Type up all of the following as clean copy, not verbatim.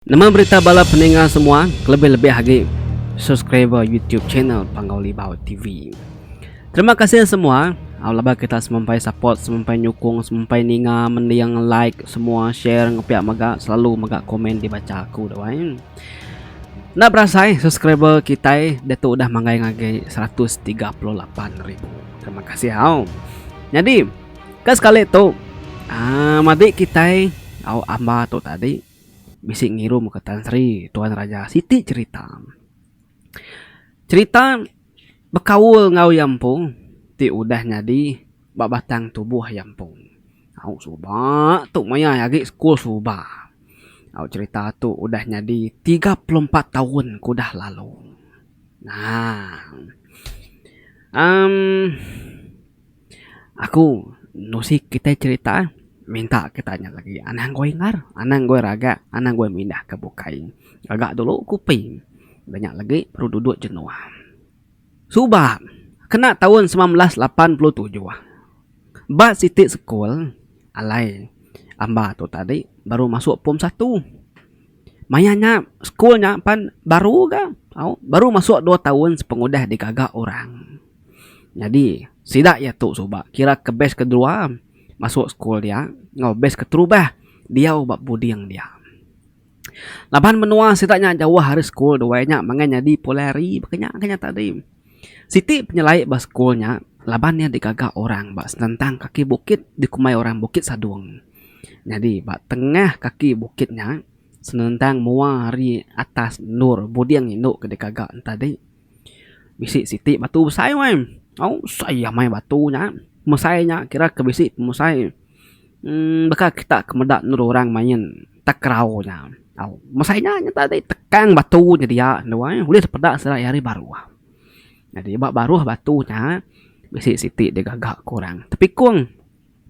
Nama berita bala pendengar semua, lebih-lebih lagi subscriber YouTube channel Pangauli Bau TV. Terima kasih semua. Alaba kita semampai support, semampai nyukung, semampai ninga mendiang like, semua share ngepiak maga, selalu maga komen dibaca aku doain. Nak berasa subscriber kita detu udah manggai ngagai 138.000. Terima kasih hau. Jadi, sekali tu madi kita amba tu tadi bisik ngirum ke Tan Sri Tuan Raja Siti cerita berkaul ngau yampung ti udah nyadi batang tubuh yampung au subah tu maya lagi school subah au cerita tu udah nyadi 34 tahun kudah lalu. Nah aku nusik kita cerita minta kitanya lagi anang gue ingar, anang gue raga, anang gue mindah ke bukai agak dulu kuping banyak lagi perlu duduk jenuh. Subah kena tahun 1987 Mbak Siti Sekul alai amba tu tadi baru masuk POM 1 mayanya sekolnya pan baru ga baru masuk 2 tahun sepengudah digagak orang. Jadi sidak ya tu subah kira ke base kedua masuk sekolah dia ngobes keterubah dia ubah budiang dia laban menua sitaknya jauh hari sekolah doanya manganya di polari kenya tadi Siti penyelai bas sekolahnya labannya digagak orang bak tentang kaki bukit dikumai orang bukit Sadung. Jadi bak tengah kaki bukitnya senentang mua hari atas nur budiang induk ke digagak tadi bisik Siti batu besai wae saya main batunya musainya kira kebisik musai bakal kita kemedak nur orang main takrau nya musainya tadi tekang batu jadi dia doang boleh sepedak serai hari baru jadi bak baru batunya bisik Siti dia gagak kurang tapi kung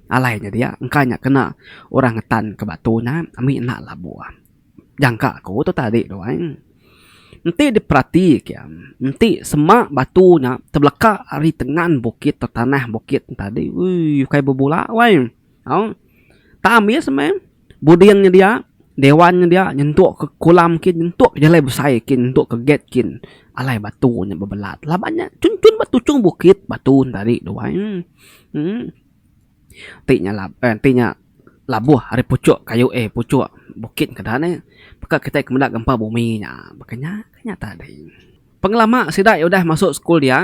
alainya dia engkanya kena orang ngetan ke batunya ambil nak labu jangka aku tu tadi doang nanti diperhatikan nanti semak batunya terbelakang hari tengah bukit atau tanah bukit tadi kayak berbola wai tak ambil semen budiannya dia dewannya dia nyentuk ke kolam kin nyentuk jalai besar kin nyentuk ke gate kin alai batunya berbelat labannya cun batu cung bukit batu tadi doang tinya labuh hari pucuk kayu pucuk bukit kadane maka kita kemendak gempa buminya makanya tadi pengelama sidak ya udah masuk sekolah dia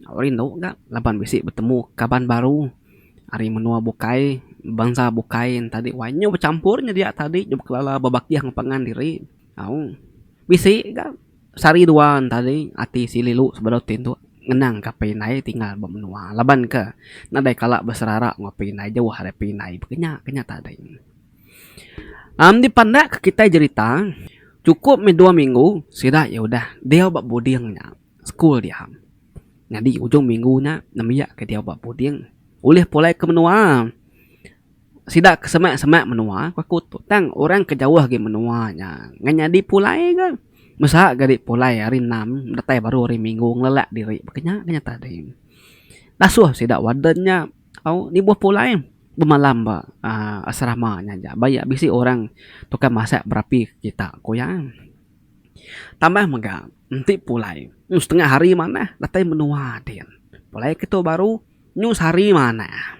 rindu enggak laban bisik bertemu kaban baru hari menua bukai bangsa bukai tadi wanyo bercampurnya dia tadi jumpa kelala babak dia ngepangan diri bisik enggak sari duan tadi ati sililu sebelum tintu ngenang ka pinai tinggal bermenua laban ke nadai kalak beserara ngapinai jauh hari pinai kenya tadi di pandak kita cerita cukup 2 minggu sidak ya udah dia bak budiangnya school dia jadi ujung minggunya namanya ke dia bak budiang oleh pulai ke menua sidak semak menua aku tang orang kejauh lagi menuanya nganyadi pulai kan masa gadi pulai hari 6 datai baru hari minggu ngelelak diri kenya tadi dasuh sidak wadannya ni buah pulai bermalam asramanya aja banyak bisi orang tukang masak berapi kita koyang tambah mega nanti pulai setengah hari mana datai menua din pulai kita baru nyus hari mana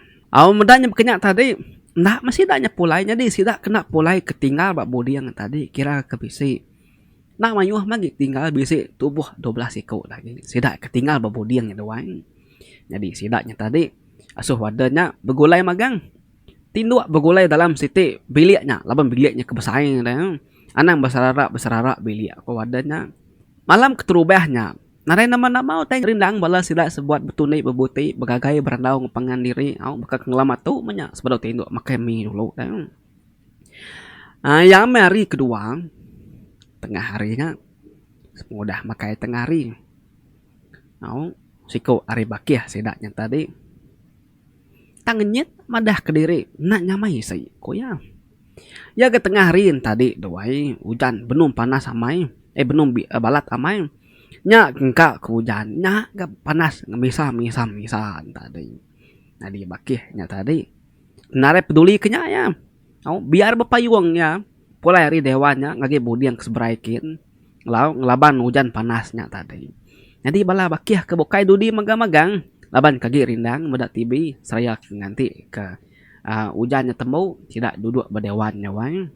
medanya kenya tadi ndak masih daknya pulai jadi sidak kena pulai ketinggal bak bodi yang tadi kira ke bisi nak mayuh lagi tinggal bisi tubuh 12 ikut lagi sidak ketinggal bak bodi yang doang jadi sidaknya tadi asuh wadanya bergulai magang tinduk bergulai dalam Siti biliknya laban biliknya kebesaran anang besararak bilik aku wadanya malam keterubahnya narai nama-nama teng rindang bala sidak sebuat betuni bebuti begagai berandau ngepangan diri bakal ngelamat tu banyak sebelum tinduk makai mie dulu yang hari kedua tengah harinya mudah makai tengah hari siko hari bakih sidaknya tadi tangannya madah ke diri nak nyamai say koya ya ke tengah hari tadi doai hujan benum panas amai benum balat amai nya engka ke hujan nya ke panas misam tadi nah di bakihnya tadi nare peduli kenya ya biar bepayungnya pulai hari dewannya ngagi budi yang kesebraikin lau ngelaban hujan panasnya tadi. Jadi bala bakiah ke bokai dudi magang-magang laban kagi rindang muda tibi seraya nganti ke hujannya temu tidak duduk berdewannya wang.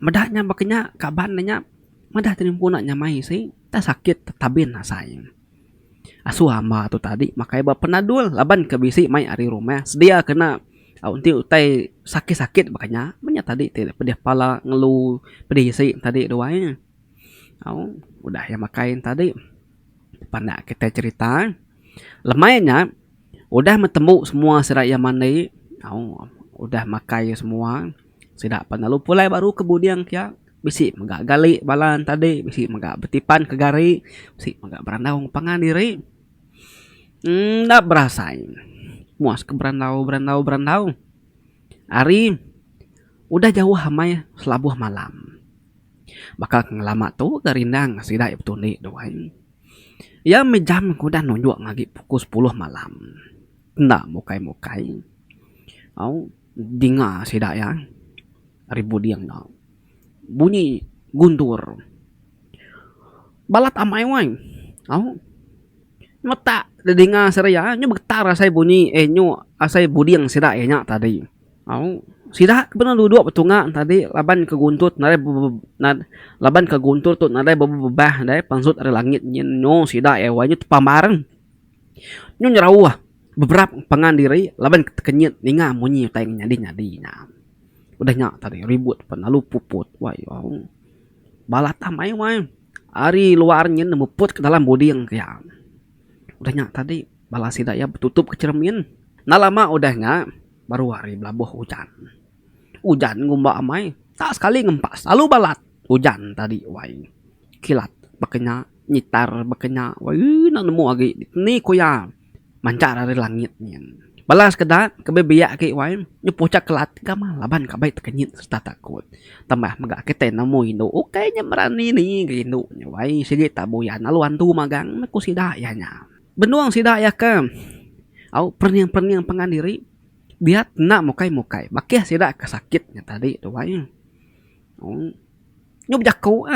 Medahnya baknya kaban nanya medah tinimpuna nyamai sih tak sakit tabin asai. Asu hamba tu tadi makai ba penadul laban ke bisi mai ari rumah sedia kena unti utai sakit-sakit makanya banyak tadi tidak pedih pala ngeluh pedih sih tadi doanya. Udah ya makain tadi pada kita cerita lemainya udah metemu semua seraya mandi udah makai semua tidak pernah lu pulai baru kemudian kia bisi megak gali balan tadi bisi megak betipan ke gari bisi megak berandau pangan diri ndak berasa muas ke berandau hari udah jauh hamai selabuh malam bakal ngelama tuh garindang sidak betul nih doain ya mejam kuda nunjuk ngagi pukul 10 malam ndak mukai dinga sidak ya ribu diang dah bunyi guntur balat amai wang mata dengar seraya nyu bergetar asai bunyi nyu asai budiang sidak nya tadi sidak benar duduk betunga tadi laban keguntut laban keguntur tu nadai bebah dai pangsut ada langit nyen nyu sidak wanyu pamareng nyu nyerawah beberapa pengan diri laban kenyit ninga munyi tayang nyadi nah udah nyak tadi ribut penalu puput balat amai wang ari luarnya nemu put ke dalam budiang ya udah nyak tadi balas sidak ya tutup ke cermin nah lama udahnya baru hari belabuh hujan ngumba amai tak sekali ngempas lalu balat hujan tadi kilat bakenya nyitar bakenya nak nemu lagi ni koya mancar dari langitnya balas kedat kebebiak ke nyepucak kelat kama laban kabai tekenyit serta takut tambah megak kete nemu indo kayaknya merani nih ke indo sige tabuyan lalu antu magang ku sidak ya nya benuang sidak ya ke perniang pengan diri dia nak mukai makia sidak kesakitnya tadi tu nyub jaku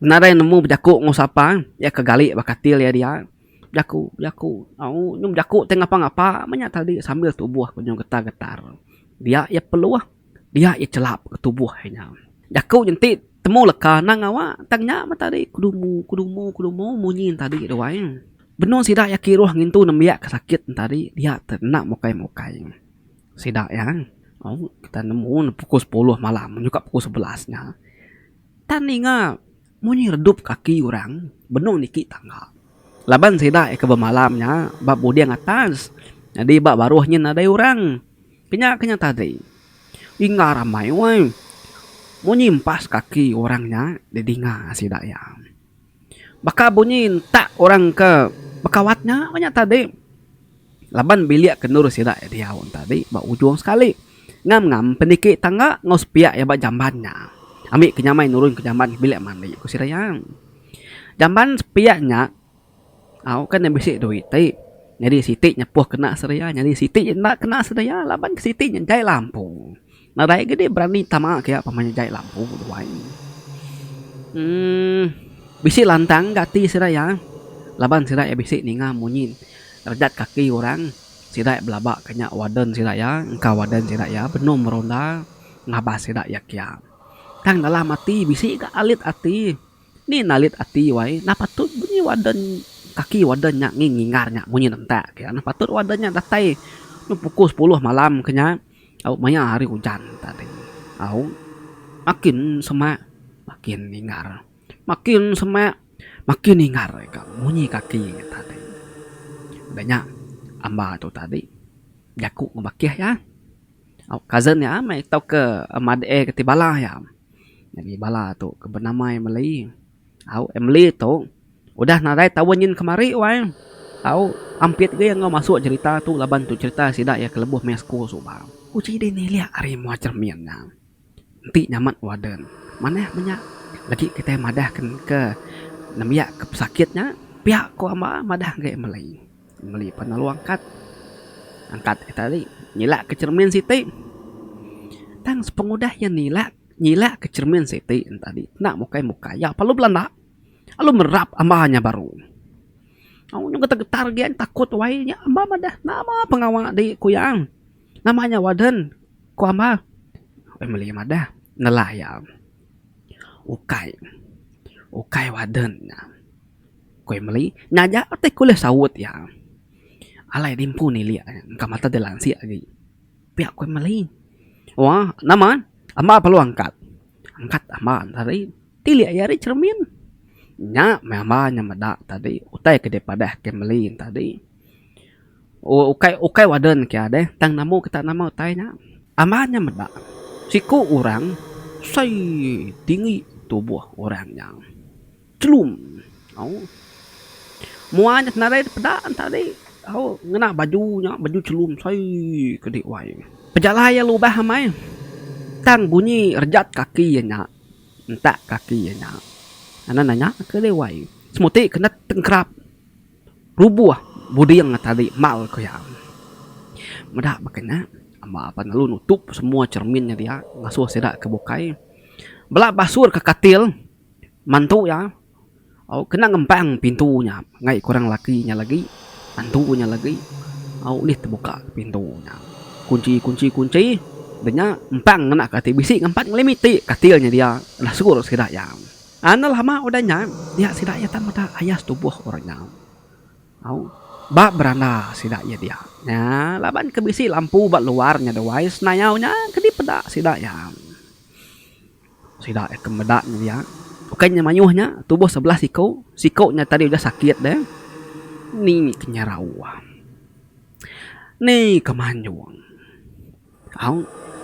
narai nemu jaku ngusapa ya kegali bakatil ya dia jaku nyum jaku tengah apa banyak tadi sambil tubuh kunjung getar dia ya peluah dia ya celap ke tubuhnya jaku jentik temu leka nang tangnya tadi kudumu munyin tadi doang benon sidak ya kiruh ngintu nembiak kesakit tadi dia ternak mukai sidak ya kita nemu pukul 10 malam juga pukul 11-nya taninga munyi redup kaki orang benong niki tangga laban sidak ke malamnya bab budi yang atas jadi bab baruhnya nadai orang kenya tadi ingar ramai munyi empas kaki orangnya dedinga sidak ya baka bunyi tak orang ke bekawatnya banyak tadi laban biliak kenur sidak ya dia tadi bak ujung sekali ngam pendiki tangga ngos piak ya bak jambannya ambil kenyamai nurun ke jamban bilik mandi ku sirayang jamban piaknya kan yang bisik duit jadi sitik nyepuh kena seraya jadi sitik nak kena seraya laban ke sitik jai lampu nadai gede berani tamak kayak pamanya jai lampu doang bisik lantang gati seraya laban seraya bisik ninga munyin rejat kaki orang sidak belabak kenya waden sidak ya engkau waden sidak ya benom meronda ngabas sidak ya kia tang dalam mati bisik ka alit ati ni nalit ati napatut bunyi waden kaki wadennya ngingarnya bunyi nentak ya napatut wadennya datai pukul 10 malam kenya maya hari hujan tadi makin semak makin ningar makin semak makin ningar bunyi kaki tadi banyak amba tu tadi jaku ngebakiah ya cousin ya mai tau ke made ke tibala ya jadi bala tu ke bernama Emily Emily tu udah nadai tawanyin kemari ampit ge yang masuk cerita tu laban tu cerita sidak ya kelebuh mesko subang uci de ni liak ari mua cerminnya nanti nyaman waden mana banyak lagi kita madahkan ke namanya ke sakitnya pihak ko amba madah ge Emily penalu angkat tadi nyilak ke cermin siti tang sepengudah yang nilak Nyilak ke cermin siti tadi. Nak mukai ya palu belanda. Alu merap ambahnya baru. Aku nyung getar gian takut wainya amba madah nama pengawal di kuyang. Namanya Waden. Ku amba. Meli madah nelayang. Ukai. Ukai Waden. Kue meli nyaja teh kuliah sawut ya. Alai dimpu ni liat kamata de lansi lagi. Pihak kue meli. Wah, nama amba perlu angkat. Angkat amba tadi. Tiliak yari cermin. Nya amba nya meda tadi. Utai ke daripada ke meli tadi. Ukai Waden kia deh. Tang namu kita nama utai nya. Amba nya meda. Siku orang say tinggi tubuh orangnya. Celum. Muanya narai pedaan tadi. Ngena bajunya, baju celum say kedik wai. Pejalaya lubah mai. Tang bunyi rejat kaki nya. Entak kaki nya. Ana nanya ke dewai. Semuti kena tengkrap. Rubuh budi yang tadi mal ko ya. Medak makanya amba apa lalu nutup semua cerminnya dia, ngasuh sedak ke bokai. Belak basur ke katil. Mantu ya. Kena ngempang pintunya. Ngai kurang lakinya lagi. Mantunya lagi. Lih terbuka pintunya. Kunci. Denya empang ngena kati bisi ngempat ngelimiti katilnya dia. Nasur sedak ya. Ana lama udahnya dia sedak ya tamata ayas tubuh orangnya. Ba beranda sedak ya dia. Ya, laban ke bisi lampu bat luarnya dewai senayaunya kedi pedak sedak ya. Sedak kemedaknya dia. Ukainya mayuhnya tubuh sebelah sikonya tadi udah sakit deh. Ni kenyarawa. Ni kemanyuang.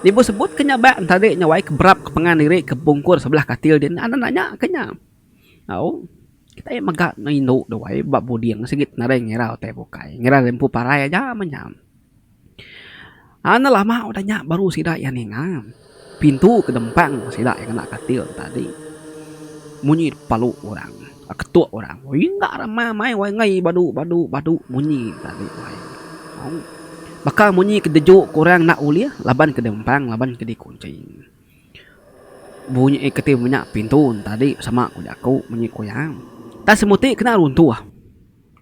Ibu sebut kenyabaan tadi nyawai keberap kepengan diri kebungkur sebelah katil dia. Ana nanya kenya. Kita yang megak nino dewai bab budiang segit nareng ngira teh bukai. Ngira rempu parai aja menyam. Ana lama udahnya baru sidak ya ninga. Pintu ke dempang sidak yang kena katil tadi. Munyi palu orang, ketua orang. Woi enggak ramai mai wai ngai badu munyi tadi wai. Bakal munyi kedejuk kurang nak uliah laban ke dempang laban ke dikunci. Bunyi ketim banyak pintu tadi sama aku munyi koyang. Tak semuti kena runtuh.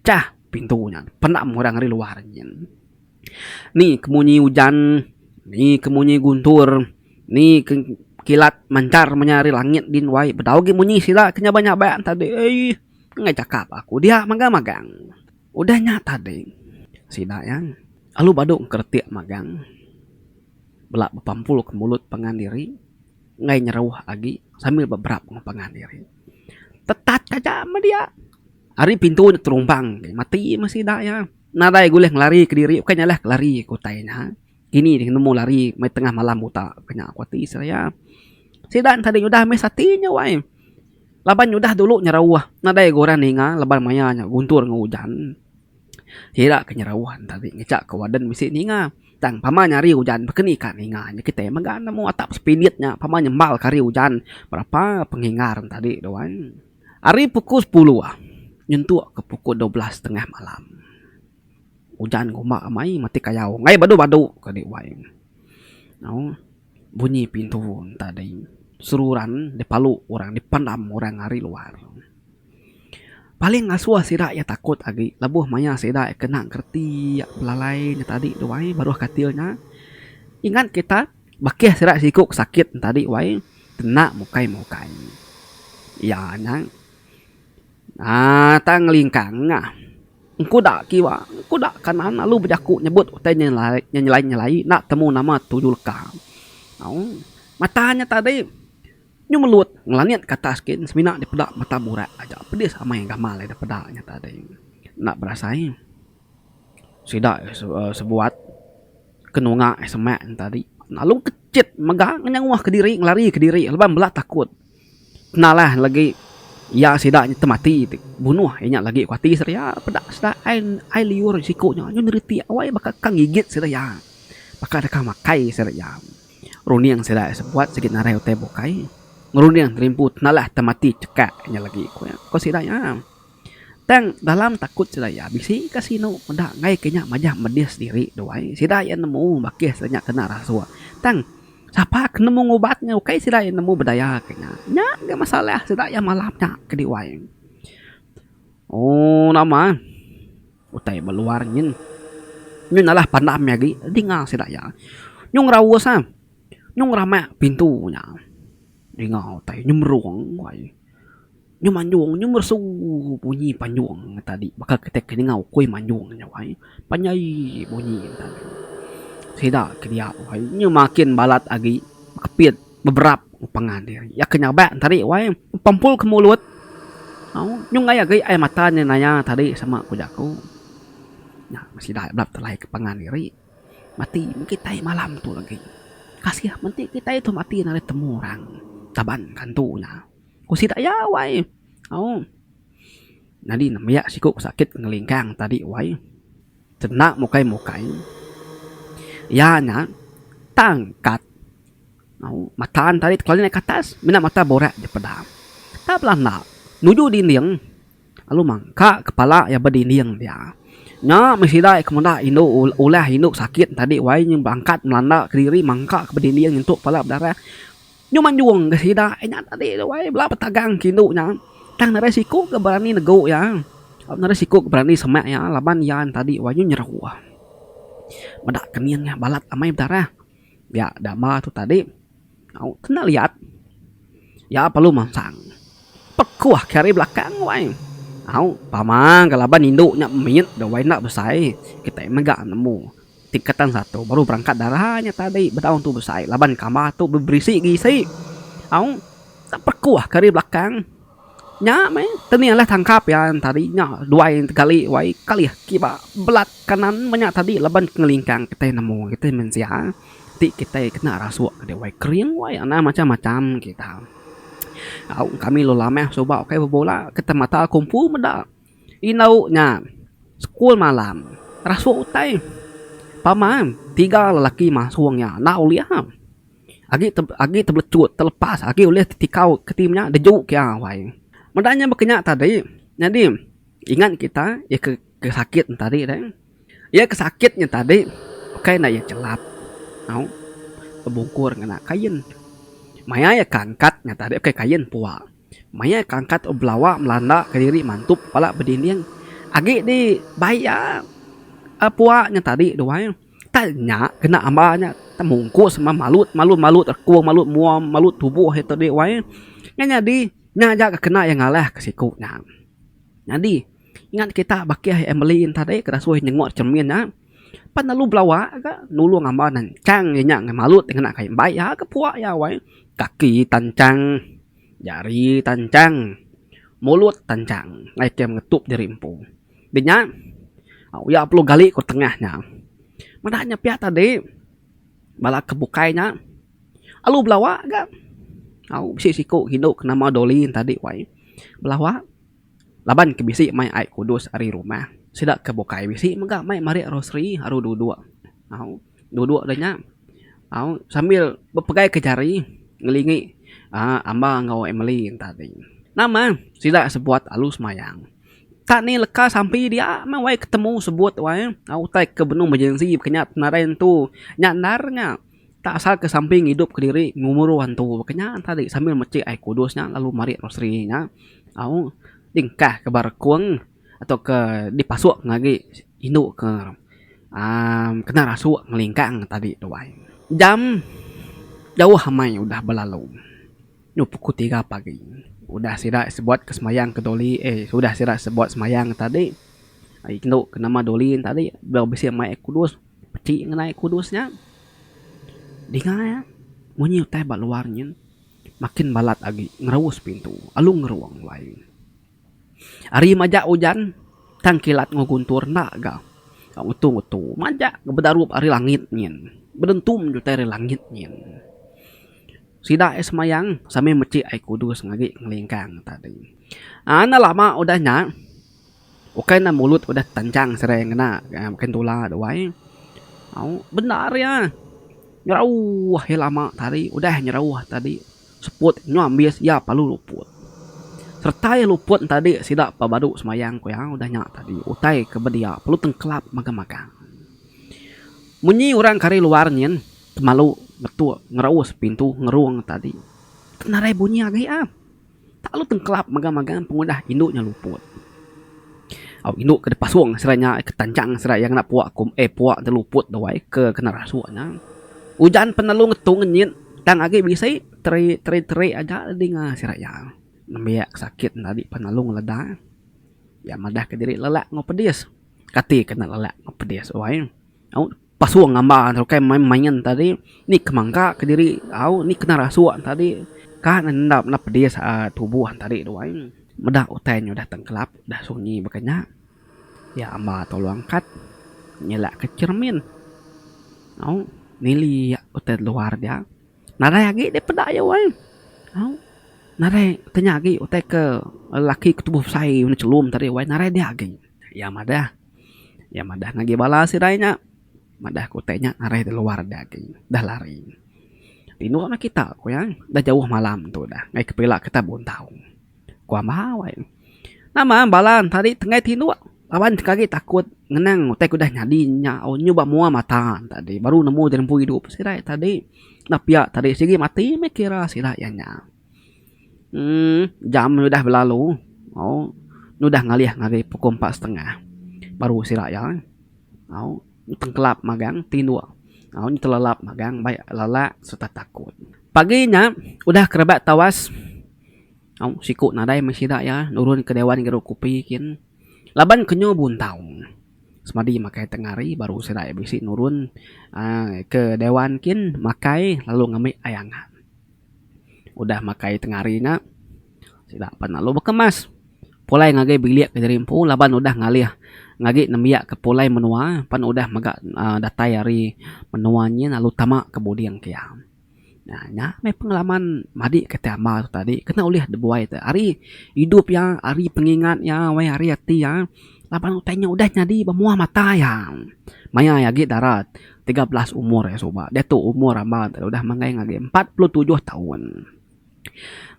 Cah pintunya penam orang dari luarnya. Nih kemunyi hujan, nih kemunyi guntur, nih kilat mancar menyari langit din wai bedau ge munyi sila kenya banyak tadi ngai cakap aku dia magang udah nyata deh sida yang alu baduk kertik magang belak bepampul ke mulut pengandiri ngai nyeruh lagi sambil beberap pengandiri tetat kaca sama dia hari pintu terumpang mati masih dak ya nadai guleh ngelari ke diri kayaknya lah lari kotainya ini nemu lari mai tengah malam buta kena kuati saya. Sidan tadi udah mesatinya wai. Laban udah dulu nyerawah. Nadai goran ninga laban mayanya guntur ngujan. Tidak kenyerawahan tadi ngecak ke Waden misi ninga. Tang pama nyari hujan bekeni kan ninga nya kita magana mau atap spinitnya pama nyembal kari hujan. Berapa penghingaran tadi doan. Hari pukul 10 nyentuh ke pukul 12 tengah malam. Hujan gomak amai mati kayau. Ngai badu kadi wai. Bunyi pintu tadi. Seruran dipalu orang dipandam orang hari luar. Paling ngasuh sidak ya takut lagi. Labuh maya sidak kena kerti ya belalai tadi doai baru katilnya. Ingat kita bakih sidak sikuk sakit tadi wai tenak mukai. Ya nyang. Tang lingkang ngah. Engku dak kiwa, engku dak kanan lalu berjaku nyebut utai nyelai nak temu nama Tujulka. Matanya tadi nyu melut ngelaniat ke atas kin semina di pedak mata burak aja pedis sama yang gamal ada pedaknya tadi nak berasain sidak sebuat kenunga semak tadi lalu kecit megang nyang wah ke diri ngelari ke diri leban belak takut kenalah lagi ya sidaknya temati bunuh inya lagi kuati saya pedak sedak ai liur sikonya nyu neriti awai bakal kang gigit saya bakal ada makai saya runi yang saya sebuat sedikit narai teh bokai ngeruni yang terimput nalah temati cekaknya lagi ko sidanya tang dalam takut saya bisi kasino mendak ngai kenya majah medias diri doai sidaya nemu bakih senya kena rasua tang Siapa kena mengobatnya, oke sida nemu berdaya kena. Nya enggak masalah, sida yang malamnya ke diwai. Oh, nama. Utai beluar nyin. Nyun alah pandam ya gi, dinga sida ya. Nyung rawas ha. Nyung rama pintunya. Dinga utai nyumruang wai. Nyum manjuang nyum bersu bunyi panjuang tadi. Bakal ketek dinga kuy manjuang nya wai. Panyai bunyi tadi. Sida kedia wai. Nyum makin balat agi kepit beberapa pengadir. Ya kenyabak tadi wai. Pampul ke mulut. Nyung ngaya gai air matanya nanya tadi sama kujaku. Nah, masih dah belum terlahir ke pengandiri. Mati kita malam tu lagi. Kasih menti kita itu mati nari temu orang. Taban kantunya. Ku sida ya wai. Nadi namanya sikuk sakit ngelingkang tadi wai. Cenak mukai. Ya nya tangkat. Mataan tadi kalau naik ke atas, mina mata borak je pedam. Tak pelana. Nuju dinding. Lalu mangka kepala ya berdinding dia. Nya masih dah kemudian induk ulah induk sakit tadi wai yang berangkat melanda ke diri mangka ke berdinding untuk kepala berdarah. Nyu manjuang ke sida nya tadi wai belah petagang kinduknya. Tang na resiko ke berani nego ya. Na resiko ke berani semak ya laban yan tadi wai nyerah. Medak keniangnya balat amai berdarah. Ya dama tu tadi. Kena lihat. Ya perlu mangsang. Pekuah kari belakang wai. Pamang kalaban induknya minit dah wai nak besai. Kita megak nemu. Tingkatan 1 baru berangkat darahnya tadi. Berdaun tu besai. Laban kamar tu berisi gisi. Tak pekuah kari belakang. Nya me tenialah tangkap ya tadi nya 2 kali wai kali kiba belat kanan banyak tadi laban ngelingkang kita nemu kita mensia. Ti kita kena rasuak dia wai kering wai ana macam-macam kita. Kami lo lama coba oke bola kita mata kumpu meda inau nya sekolah malam rasuak utai paman 3 lelaki masuangnya na uliah agi terbelecut terlepas agi uliah tikau ke timnya dejuk ya wai medanya berkenyak tadi jadi ingat kita ya ke sakit tadi deh ya kesakitnya tadi oke na ya celap kebungkur ngena kain maya ya kangkatnya tadi oke kain puak maya kangkat oblawa melanda ke diri mantup pala berdinding agi di bahaya puaknya tadi doang tanya kena ambanya temungkus sama malut terkuang malut muam malut tubuh itu di wae nya jadi nya kena yang ngalah ke sikuknya jadi ingat kita bakiah Emily tadi kena suai nyengok cerminnya pan lalu belawa ka nulung ambanan cang nya malut kena kain baik ya ke puak ya wae kaki tancang jari tancang mulut tancang ngai kem ngetup di rimpu dinya ya perlu gali ke tengahnya madanya pihak tadi bala kebukainya alu belawa ga bisi siku hidup nama dolin tadi wai belawa laban ke bisi mai ai kudus ari rumah sidak kebukai bisi mega mai mari rosri haru duduk danya sambil berpegai ke jari ngelingi amba ngau Emily tadi nama sidak sebuat alus mayang tak ni leka sampai dia mawai ketemu sebut wai tai ke benung emergency kenyat naren tu nyandarnya tak asal ke samping hidup ke diri ngumuruan tu kenyat tadi sambil mecik ai kudusnya lalu mari rosrinya tingkah ke barkuang atau ke dipasuk ngagi induk ke kena rasuk ngelingkang tadi tu wai jam jauh hamai udah berlalu pukul 3 pagi udah sidak sebuat kesemayang ke doli sudah sidak sebuat semayang tadi induk ke nama dolin tadi beliau besi mai kudus pecik ngenai kudusnya dengar ya bunyi utai bak luarnya makin balat lagi ngerawus pintu alung ngeruang lain hari majak hujan tangkilat ngoguntur nak ga utung majak ngebedarup hari langit nyen bedentum juta hari langit nyen sida semayang sampai mecik ai kudus ngagi ngelingkang tadi ana lama udahnya oke na mulut udah tancang sereng na makin tula doai benar ya nyerauh ya lama tadi udah nyerauh tadi seput nyambis ya palu luput serta ya luput tadi sidak pabadu semayang ko ya udah nyak tadi utai ke bedia perlu tengkelap magang-magang munyi orang kari luar nyen malu ngetua ngeraus pintu ngeruang tadi. Narai bunyi agak tak lu tengkelap magang-magang pengudah induknya luput. Induk ke depasuang seranya ketancang seraya nak puak puak terluput dawai ke kena rasuanya. Hujan penalung ngetung ngenyit tang agi bisa teri aja dengan seraya. Nambiak sakit tadi penalung ledah. Ya madah ke diri lelak ngopedias. Kati kena lelak ngopedias wai. Pasuang ngamba terkai main-mainan tadi ni kemangka ke diri ni kena rasuan tadi. Kan nendap na pedias tubuhan tadi doai. Medah utainya udah tengkelap, udah sunyi makanya. Ya amba tolong angkat nyelak ke cermin. Nili ya utai luar dia. Narai lagi dia pedak ya wai. Narai tanya lagi utai ke laki ke tubuh saya una celum tadi wai narai dia lagi. Ya madah ngagi balas sirainya. Madah kutainya narai di luar dia lagi. Dah lari. Tinu sama kita ko ya. Dah jauh malam tu dah. Ngai kepila kita buntau. Kwa mahawai. Nama balan tadi tengah tinu. Lawan kaki takut ngenang utai kudah nyadinya nyoba mua mata tadi baru nemu jalan hidup sirai tadi napia tadi sigi mati mikira sirai nya jam udah berlalu udah ngalih ngari pukul 4:30 baru sirai ya tengkelap magang tindu telelap magang baik lalak serta takut paginya udah kerabat tawas sikut nadai masih ya nurun ke dewan geruk kupikin laban kenyo buntau. Semadi makai tengari baru sirai bisi nurun ke dewan kin makai lalu ngambil ayangan. Udah makai tengarinya sida pan lalu bekemas. Pulai ngage biliak ke rimpu laban udah ngalih ngage nembiak ke pulai menua pan udah magak datai hari menuanya lalu tamak ke budiang kiam. Nah, may pengalaman madi kata ama tadi kena oleh debuai tu. Hari hidup ya, hari pengingat ya, wai hari hati ya. Lapan utainya udah nyadi bemua mata ya. Maya ya gitu darat 13 umur ya soba. Dia tu umur amat udah mangai ngage 47 tahun.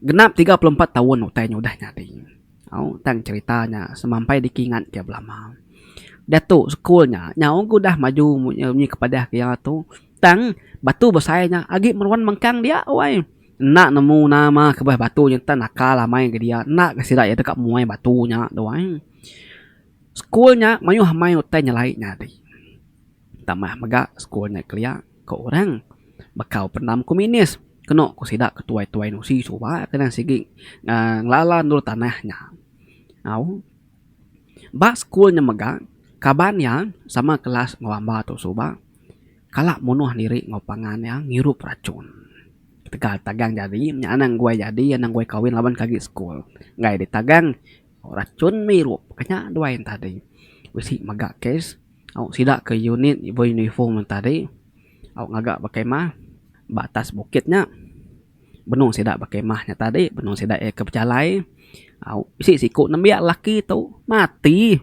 Genap 34 tahun utainya udah nyadi. Tang ceritanya semampai dikingat dia belama. Dia tu sekolahnya, nyawa udah maju kepada kia tu. Tang batu besarnya agi meruan mengkang dia wai nak nemu nama ke batu yang tan nakal main ke dia nak ke sida ya dekat muai batunya doang sekolahnya mayu hamai utai nyalai nyadi tamah maga sekolahnya kelia ke orang bakau penam komunis kena ku sida ketuai-tuai nusi coba kena sigi nglala nur tanahnya ba sekolahnya maga kabannya sama kelas ngamba tu soba kalak munuh diri ngopangan yang ngirup racun. Ketika tagang jadi, anang gue jadi, anang gue kawin lawan kaki school. Nggak ditagang racun mirup. Kayaknya dua yang tadi. Wisi magak case. Sidak ke unit ibu uniform tadi. Ngagak pakai mah batas bukitnya. Benung sidak pakai mahnya tadi. Benung sidak ke pecalai. Wisi siku nembiak laki tu mati.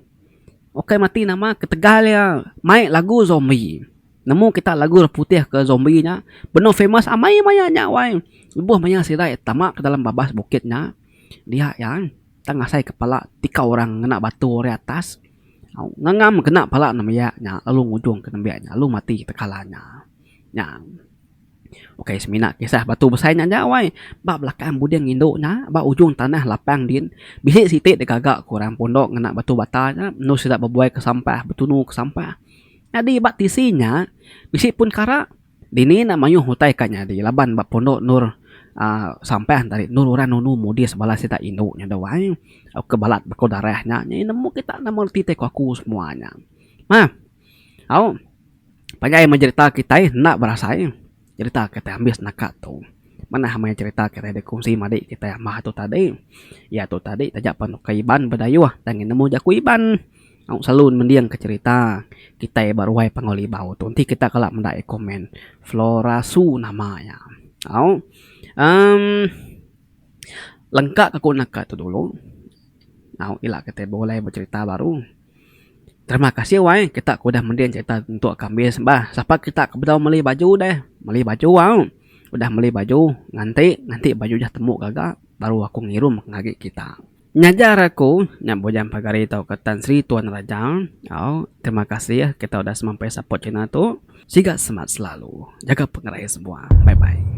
Oke mati nama ketegal ya. Main lagu zombie. Nemu kita lagu putih ke zombinya. Benar famous amai mayanya wai. Lebuh maya sirai tamak ke dalam babas bukitnya. Dia yang tangasai kepala 3 orang kena batu dari atas. Ngangam kena pala namanya lalu ngujung ke nembiaknya lalu mati tekalanya. Oke semina kisah batu besarnya aja wai. Ba belakang budiang induknya, ba ujung tanah lapang din. Bisi sitik degagak kurang pondok kena batu batanya, nu sidak berbuai ke sampah, betunu ke sampah. Jadi bat tisinya bisi pun kara dini nak mayuh hutai kanya di laban bak pondok nur sampai tadi nur orang nunu mudi sebalas kita induknya doang ke balat bako darahnya ini nemu kita nemu titik aku semuanya panjang mencerita kita nak berasai cerita kita ambis nakat tu mana hamanya cerita kita ada kongsi madi kita mah tu tadi ya tu tadi tajak panukaiban bedayuh dan nemu jakuiban salun mendiang ke cerita kita baru wai pangoli bau tu nanti kita kelak mendai komen Florasu namanya lengkap aku nak tu dulu ilak kita boleh bercerita baru terima kasih wai kita udah mendiang cerita untuk kambis bah siapa kita kebetul beli baju deh beli baju udah beli baju nanti baju dah temu gagak baru aku ngirum ngagi kita Nyajar aku, nyambo jam pagari tau ke Tan Sri Tuan Raja. Oh, terima kasih ya kita udah sampai support channel tuh. Siga semangat selalu. Jaga pengerai semua. Bye bye.